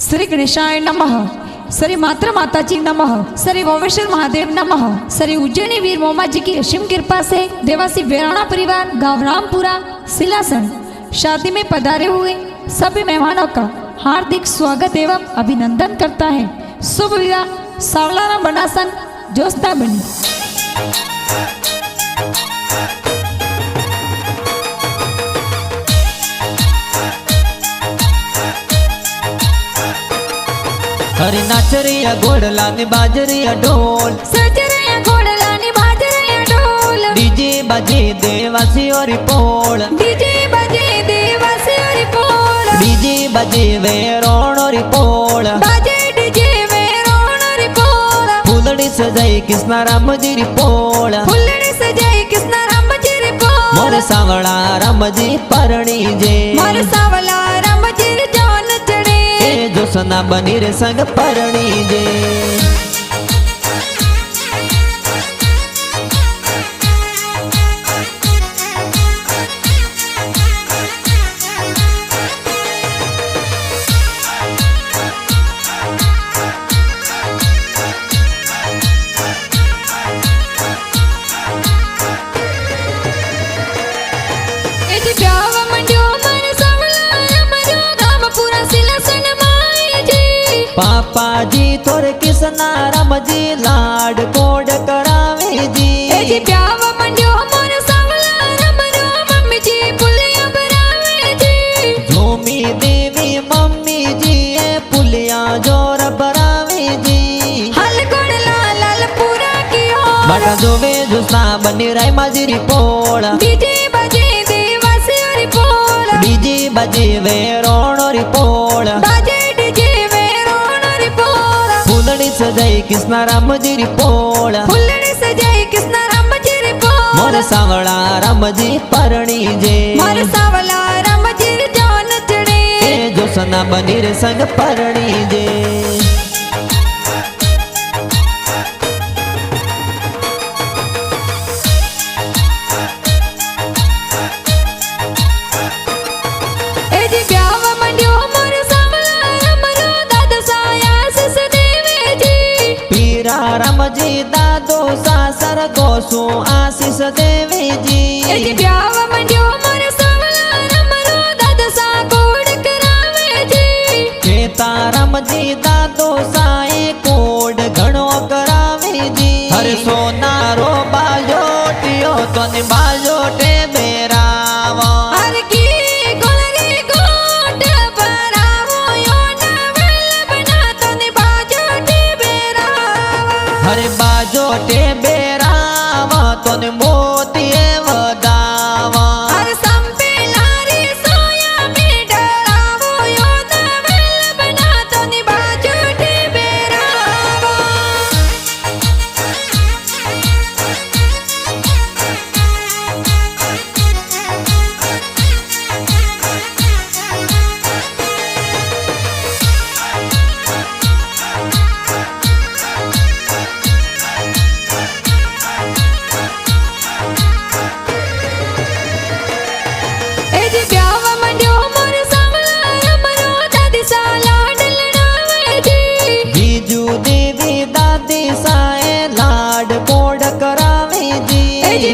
श्री गणेशाय नमः। श्री मात्र माता जी नमः। श्री भोमेश्वर महादेव नमः। श्री उज्जैनी वीर मोमा जी की असीम कृपा से देवासी वेराणा परिवार गांव रामपुरा सिलासन शादी में पधारे हुए सभी मेहमानों का हार्दिक स्वागत एवं अभिनंदन करता है। शुभ विवाह सावलाना बनासन जोस्ता बनी। हरी नाचरिया घोड़ला ने बाजरिया ढोल सजरिया घोड़ला ने बाजरिया ढोल डीजे बजे देवासी और पोल डीजे बजे देवासी और पोल डीजे बजे वेरोण और पोल बाजे डीजे वेरोण और पोल फूलड़ी सजाई कृष्णा राम जी री पोल फुल्लड़ी सजाई कृष्णा राम जी री पोल मोर सावड़ा राम जी परणी जे मोर सावला राम जी री जान चढ़े जो सना बनी रे संग परणी जे। पापा जी तोरे किसना राम जी लाड कोड करावे जी जी प्याव मंडियो मोर सावला राम रो मम्मी जी पुलिया बरावे जी झूमी देवी मम्मी जी ए पुलिया जोर बरावे जी हल गुण लाल पूरा कियो बाटा जोवे जुस्ना बनी राय माजरी पोला डीजे बजे देवासी और पोला डीजे बजे वेरोण और पोला बाजे डीजे वेरोण और पोला फूलड़ी सजाई कृष्णा राम जी री पोला फुल्लड़ी सजाई कृष्णा राम जी री पोला मोर सावड़ा राम जी परणी जे मोर सावला राम जी री जान चढ़े जो सना बनी रे संग परणी जे। राम जी दादो सासर गोसु आशीष देवी जी ब्याव मंडियो मोर सावला राम रो दादा सा कोड करावे जी केता राम जी दादो साए कोड घणो करावे जी हर सोना रो बाजोटियो तने बाजोटे बेरावा हर की गोलरी कोट बरावो यो नवल बना तने बाजोटे बेरावा हरे बाजोटे बेरावा तने मोतीए वदावा हर संपे लारी सोया में डरावो यो नवल बना तने बाजोटे बेरावा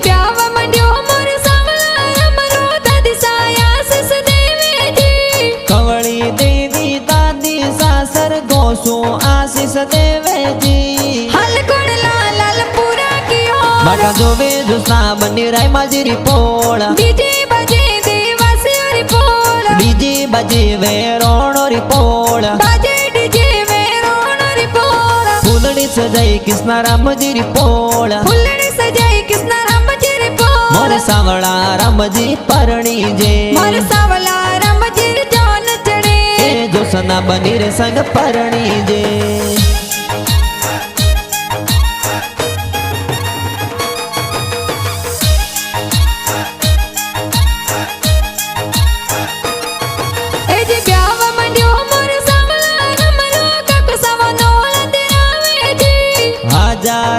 ब्याव मंडियो मोर सावला राम रो दादी साया सस देवी जी कवड़ी देवी दादी सासर गोसु आशीष देवे जी हल गुण लाल पूरा कियो बाटा जोवे जुस्ना बनी राय माजरी पोला डीजे बजे देवासी और पोला डीजे बजे वेरोण और पोला बाजे डीजे वेरोण और पोला फूलड़ी सजाई कृष्णा राम जी री पोला फुल्लड़ी सजाई कृष्णा राम जी री पोला मोर सावड़ा राम जी परणी जे मोर सावला राम जी री जान चढ़े जो सना बनी रे संग परणी जे।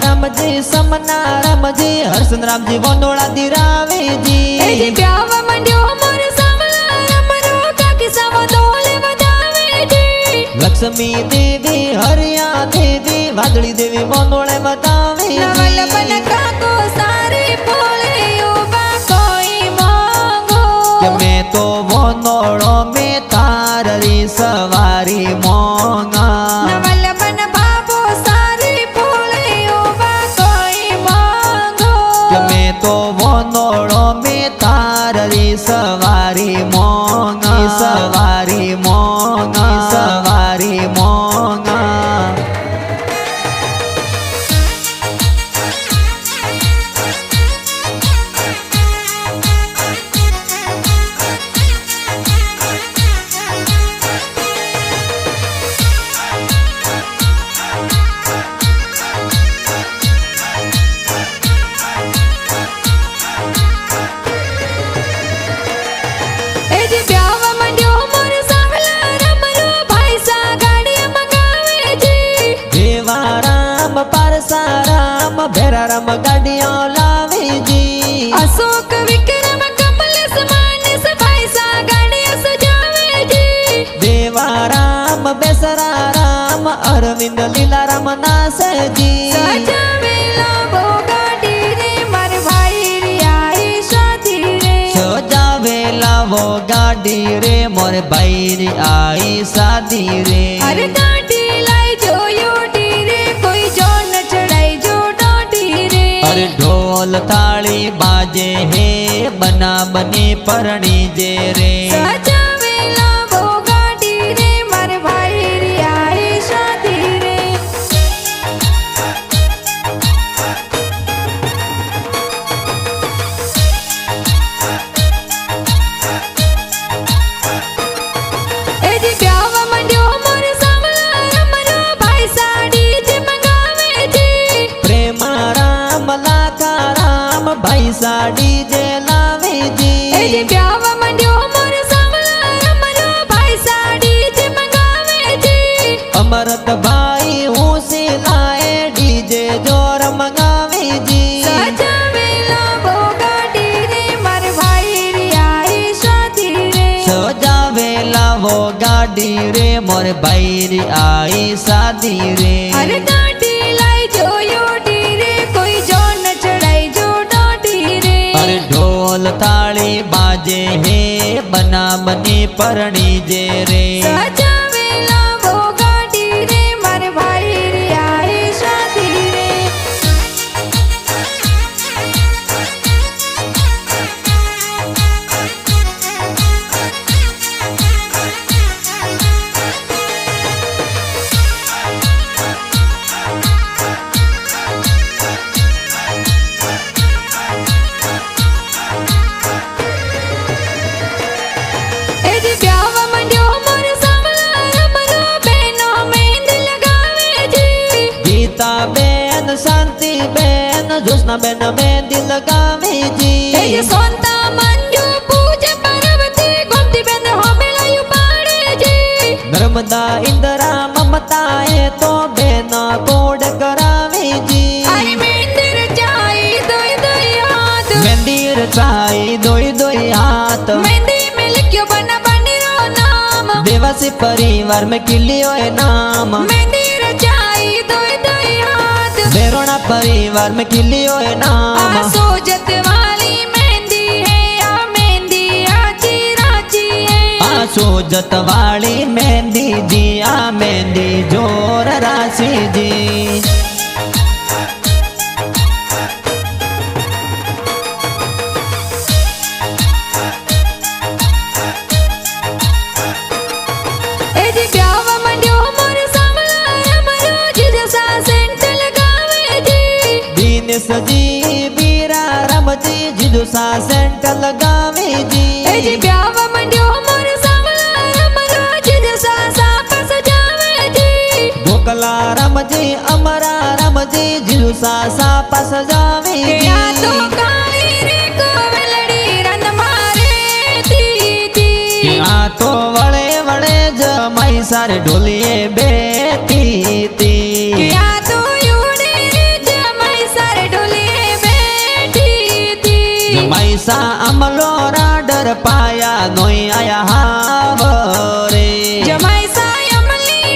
राम जी समना राम जी हर्षन राम जी वनोड़ा दिरावे जी ब्याव मंडियो मोर सावला राम रो काकी सावो डोल बजावे जी લક્ષ્મી દેવી હરિયા દેવી વાદળી દેવી મોનોળે બતાવે નવલ બન કાકો સારી ભોળે ઉભા કોઈ માંગો કે મેં તો મોનોળો મેં તારી સવારી મોંગા નવલ બન બાબો સારી ભોળે ઉભા કોઈ માંગો કે મેં તો મોનોળો મેં તારી સવારી મોંગા સવારી મોંગા સવારી મોંગા એ જે બ્યાવા માંડ્યો મોર સાવલા રમરો ભાઈ સા ગાડી મંગાવે છે દેવા રામ પરસારામ ભેરા રામ ગાડીઓ લાવીજી અશોક વિક્રમ કમલેશ માનસ ભાઈ સા ગાડી સજાવે છે દેવા રામ બેસરા રામ અરવિંદ લીલા રામ નાસજી સજાવેલા બહુ ગાડી રે માર ભાઈ રિયાઈ શાદી રે સજાવેલા વો ગાડી રે મોર ભાઈ રી આઈ શાદી રે અરે ગાડી લાઈ જોયો રે કોઈ જો ન ચડાઈ જો ડોડી રે અરે ઢોલ તાળી બાજે હે બના બની પરણી જે રે સજાવેલા બહુ ગાડી રે માર ભાઈ રિયાઈ શાદી રે એ જે બ્યાવા માંડ્યો મોર સાવલા રમરો ભાઈ સાડી જે મંગાવે છે પ્રેમા રામ લાખા રામ ભાઈ સાડી જે એ જે લાવીજી બ્યાવા માંડ્યો મોર સાવલા રમરો ભાઈ સાડી જે મંગાવે છે અમરત ભાઈ હું સિલાએ ડીજે જોર મંગાવીજી સજાવેલા બહુ ગાડી રે માર ભાઈ રિયાઈ શાદી રે સજાવેલા વો ગાડી રે મોર ભાઈ રી આઈ શાદી રે અરે ગાડી લાઈ જોયો રે કોઈ જો ન ચડાઈ જો ડોડી રે અરે ઢોલ તાળી બાજે હે બના બની પરણી જે રે સજાવેલા બહુ ગાડી રે માર ભાઈ રિયાઈ શાદી રે એ જે બ્યાવા માંડ્યો મોર સાવલા રમરો બેનો મહેંદી લગાવે છે ગીતા બેન શાંતિ બેન જોશના બેન મહેંદી એ લગાવીજી જે સોનતા મંજુ પૂજે પાર્વતી ગોમતી બેન હોબેલાયું પાડે છે નર્મદા ઇન્દરા મમતા એ તો બેન કોડ કરાવીજી આઈ મંદિર જાય દોય દોય હાથ મંદિર ચાઈ દોઈ દોઈ હાથ મહેંદી में लिखियो बना बनी रो नाम देवासी परिवार में किलियो है नाम मंदिर जाई दोय दोय हाथ बेरोना परिवार में किलियो है नाम सोजत वाली मेहंदी है आ मेहंदी आची राची है सोजत वाली मेहंदी जी आ मेहंदी जोर राशि जी ए जी ब्यावा मंड्यो मोर सावला रमरो जिद सा सेंट लगावे जी दीनेश जी बीरा राम जी जिदु सा सेंट लगावे जी ए जी ब्यावा मंड्यो मोर सावला रमरो जिद सा पस जावे जी गोकला राम जी अमरा राम जी जिदु सा पस जावे के जी आ तो काली रे कोवलड़ी रन मारे ती के आ तो वड़े वड़े जमाई सारे ढोलिए बेटी ती के आ तो यूड़े रे जमाई सारे ढोलिए बैठी थी जमाई सा अमलो राडर पाया नोई आया हावरे जमाई सा अमली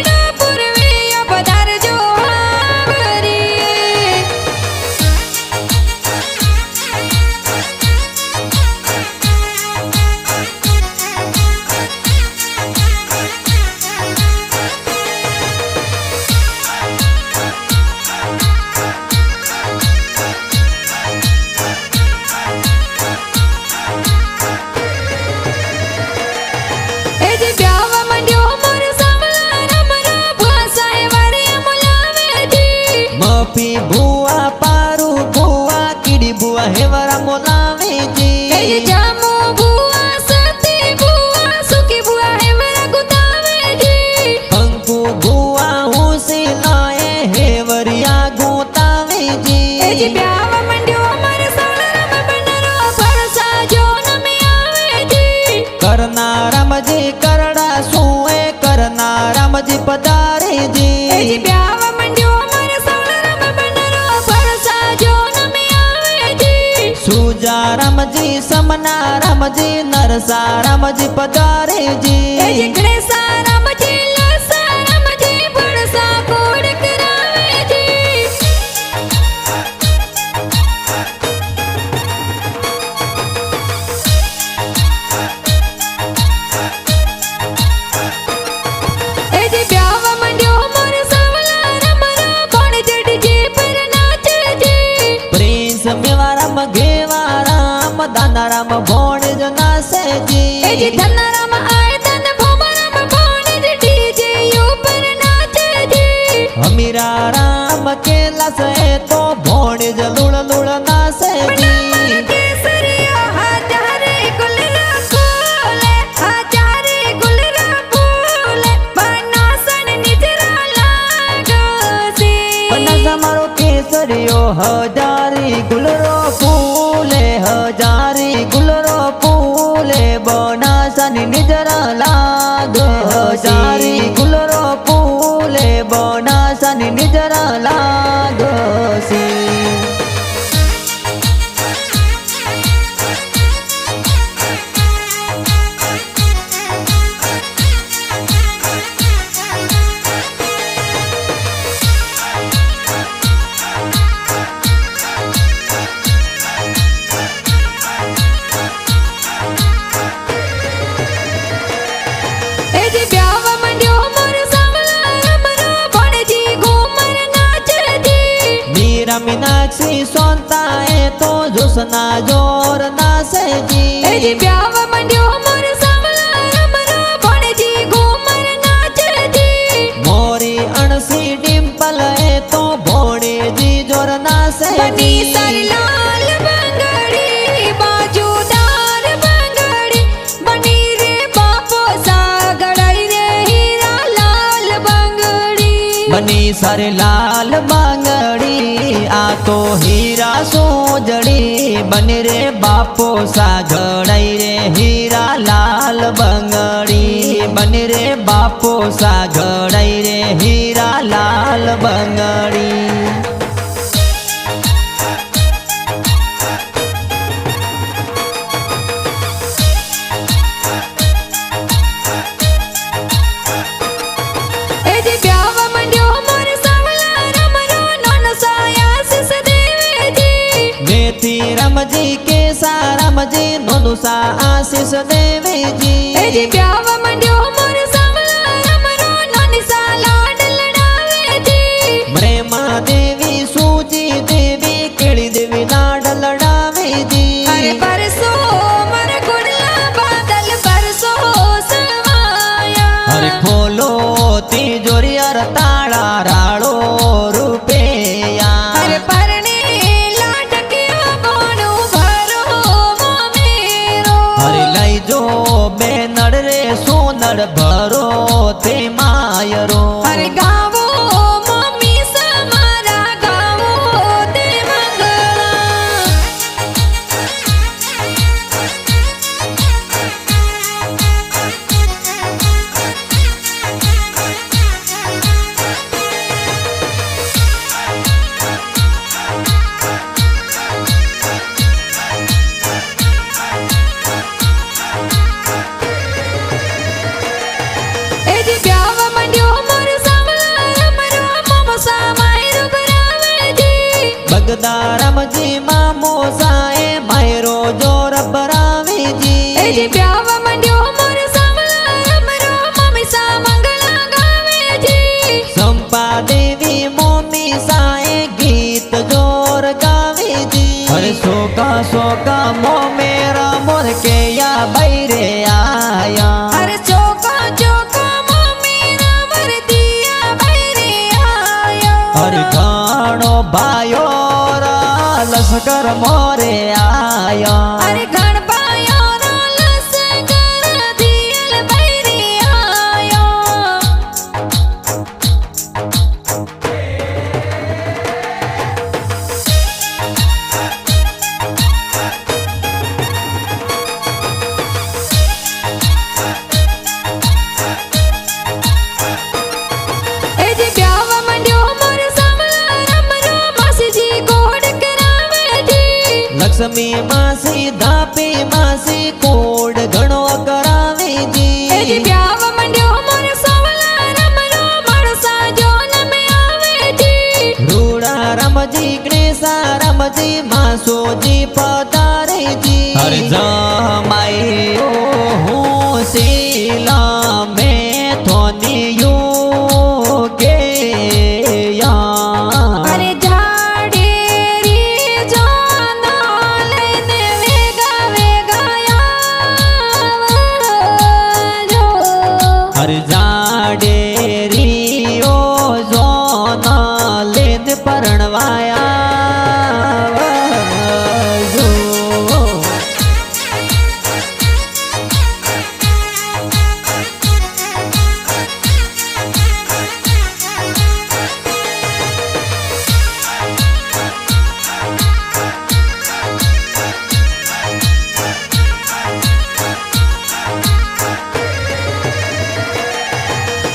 પધારે એ જી જી બ્યાવા મંડ્યો મારે સવળરામ બંડરો ભરસા જો નમે આવે જી સુજા રામજી સમના રામજી નરસા રામજી પધારે એ જી જી ગણેશા રામજી લસા રામજી ભરસા કોડ કરાવે જી એ જી બ્યાવા મંડ્યો મારે સવળરામ કોણ જડજી પર નાચે જી પ્રિન્સ મેવારામ ઘેવારામ દાનારામ ભોણ જ નાસે એ જી જી ધનારામ આય ધન ભોમરામ કોણ ડીજે ઉપર નાચે જી હમીરા રામ કેલાસ એ તો ભોણ જ લુણ લુણ નાસે જી કેસરિયા હજારે ગુલરા ફૂલે હજારે ગુલરા ફૂલે બનાસન નિજરા લાગો પન્નાસ મારો કેસરિયો હજારી ગુલરો ફૂલે હજારી ગુલરો ફૂલે બનાસની નિજરા લાગ હજારી ગુલરો ફૂલે બનાસની નિજરા લાગ સી એ જી બ્યાવા મંડ્યો મારે સાવલા રમરો ભણજી ઘુમર નાચે જી મીરા મીનાક્ષી સોનતા એ તો જોસના જોર નાસે એ જી જી બ્યાવા મંડ્યો મારે સાવલા રમરો ભણજી ઘુમર નાચે જી મોરી અણસી ડિમ્પલ એ તો ભોણેજી જોર નાસે બની જી સર લાલ બંગડી બાજુદાર બંગડી બની રે બાપો સાગડાઈ રે હીરા લાલ બંગડી બની સારે લાલ બાંગડી આ તો હીરા સોજડી બને રે બાપો સાગડાઈ રે હીરા લાલ બંગડી બને રે બાપો સાગડાઈ રે હીરા લાલ બંગડી એ જી બ્યાવા મંડ્યો મારે સાવલા રમરો નોનો સાયા સિસ દેવેજી મેથી રમજી કેસા રમજી નોનુસા આશીષ એ જી દેવીજી બ્યાવા મંડ્યો મારે સાવલા રમરો નોની સા લાડ લડાવેજી બ્રહ્મા દેવી સૂજી દેવી કેળી દેવી લાડ અરે લડાવેજી પરસો મારા ગુડલા બાદલ પરસો સવાયા હરે ખોલો તિજોરી અર તાળા રાળો રૂપિયા અરે પરણે લાડક્યો કોનું ભરો મોમેરો હરે લઈ જો બે નડ રે સોનડ ભરો તે માયરો અરે ગાવો મમ્મી સમારા ગાવો તે મંગળા એ જી બ્યાવા મંડ્યો મારે સાવલા રમરો મમસા માયરો ભરાવેજી બગદા રમજી મામો સાએ માયરો જોર એ જી ભરાવેજી બ્યાવા મંડ્યો મારે સાવલા રમરો મમ્મી સા મંગળા ગાવેજી સંપા દેવી મોમી સાએ ગીત જોર ગાવેજી હરે સોકા સોકા મો મેરા મોર કે યા બૈરે આયા અરે ચોકા ચોકા મમ્મી ના વરદિયા બૈરે આયો હરે ઘણો ભાયો રા લશ્કર મોરે આયા અરે ગણપાયો નો લસકર દિયલ બૈરે આયો लक्ष्मी मासी धापी मासी कोड घणो करावे जी એ જી બ્યાવ મંડ્યો મોર સોવલા રમરો મળસા જોન મે આવે જી रूड़ा रमजी गणेशा रमजी मासोजी पधारे जी हरे जमाई ओ हूँ शीला में थोनी योगे અરે ઝાડેરી જોનો લઈને વેગા વેગા આવજો हरे जाडे रियो जोना लेन परणवाया जो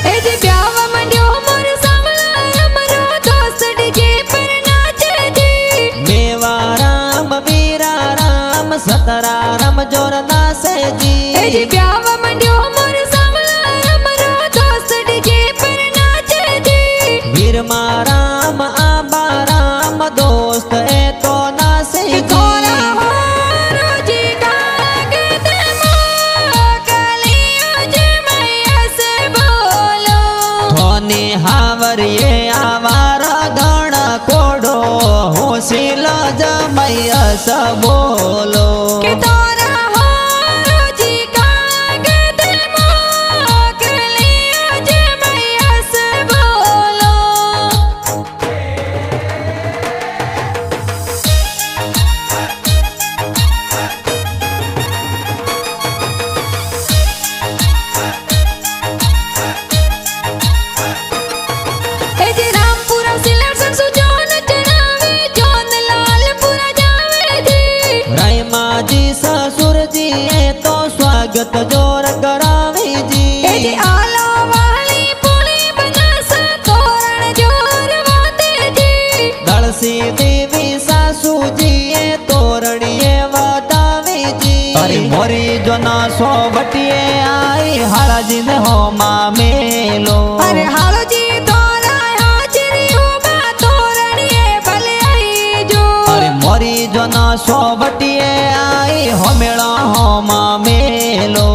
એ જી બ્યાવ મંડ્યો મોર સાવલા રમરો દોસ્ત ડીજે પર નાચે જી मेवा राम वीरा राम सतरा राम जोर नासे जी એ જી બ્યાવ મંડ્યો મોર સાવલા રમરો દોસ્ત ડીજે પર નાચે જી वीरमा राम आबा राम दोस्त ए तो नासे કે जी થોરા હોરો જી કાગદ મોકલ્યો જે મૈયા સે બોલો ધોની હાવરીએ આવારા ગણ કોડો હોશીલ જમૈયસ બોલો કે થોરા હોરો જી કાગદ મોકલ્યો જે મૈયા સે બોલો એ જે રામપુરા સિલેક્શન સુજોન ચડાવે જોન લાલપુરા જાવે જી રાયમાજી સસુરજી એ તો સ્વાગત જોર કરાવે એ જી જે આલો વાળી પૂળી બનાસ તોરણ જોર વાતે જી દળસી દેવી સાસુજી એ તોરણીએ વટાવે જી અરે મોરી જોના સો વટીએ આઈ હાળાજી ને હોમાં મેલો અરે હાલોજી તોરા હાજરી ઉભા તોરણીએ ભલે આવી જો અરે મોરી જોના સો વટીએ આઈ હોમેળા હોમાં મેલો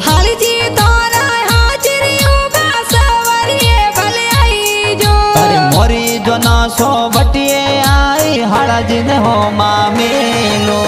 હાલજી તોરા હાજરી ઉભા સવારીએ ભલે આવી જો અરે મોરી જોના સો વટીએ આઈ હાળાજી ને હોમાં મેલો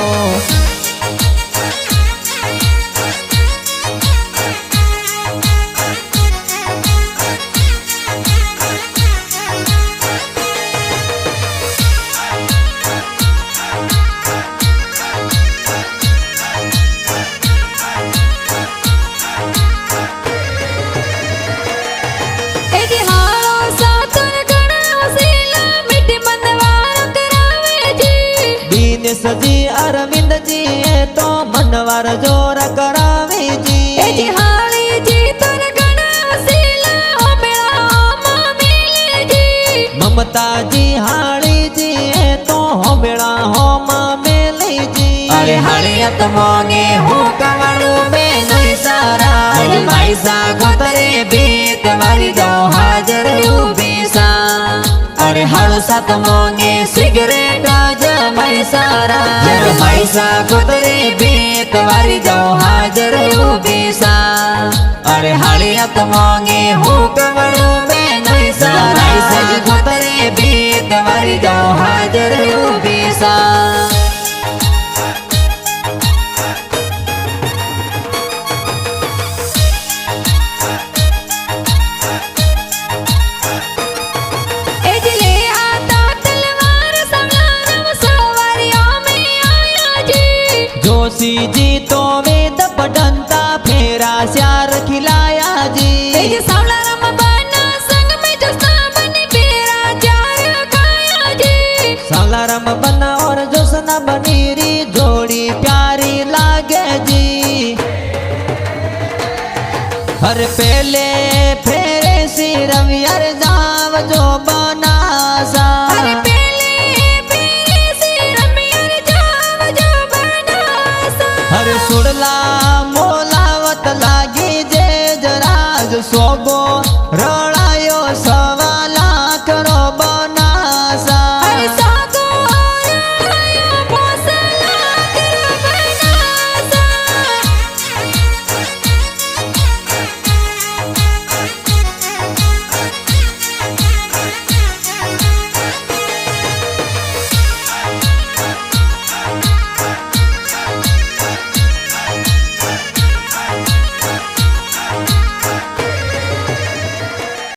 એ જે હાલો સાતર ગણા વસીલા મીઠી મંદવારો કરાવે જી દિનેશજી અરવિંદજી એ તો મનવાર જોર કરાવે એ જી જે હાળીજી તર ગણા વસીલા હોમેળા હોમાં મિલે જી મમતાજી હાળીજી એ તો હોમેળા હોમાં મેલે જી અરે હાળિયત મોંગે હું કવાળું બે નહીં સારા માઈસા ગોતરે ભીત વારી જાઓ હાજર ઉભી सा અરે હાળું સાત મોંગે સિગરેટ જમાઈ સારા માઈસા ગોતરે ભીત વારી જાઓ હાજર ઉભી सा અરે હાળિયત મોંગે હું કવાળું બે નહીં સારા ગોતરે ભીત વારી જાઓ હાજર ઉભી सा એ જે લે આતા તલવાર સાવલા રમ સવારીઓ મે આયા જી जोशी जी तो वेद पढ़ंता फेरा श्यार खिलाया जी એ જે સાવલા રમ બના સંગ મે જસના બની પેરા ચાર ખાયા જી सालाराम बना और जोशना बनीरी जोड़ी प्यारी लागे जी हर पहले फेरे सी रवियर जाव जो बा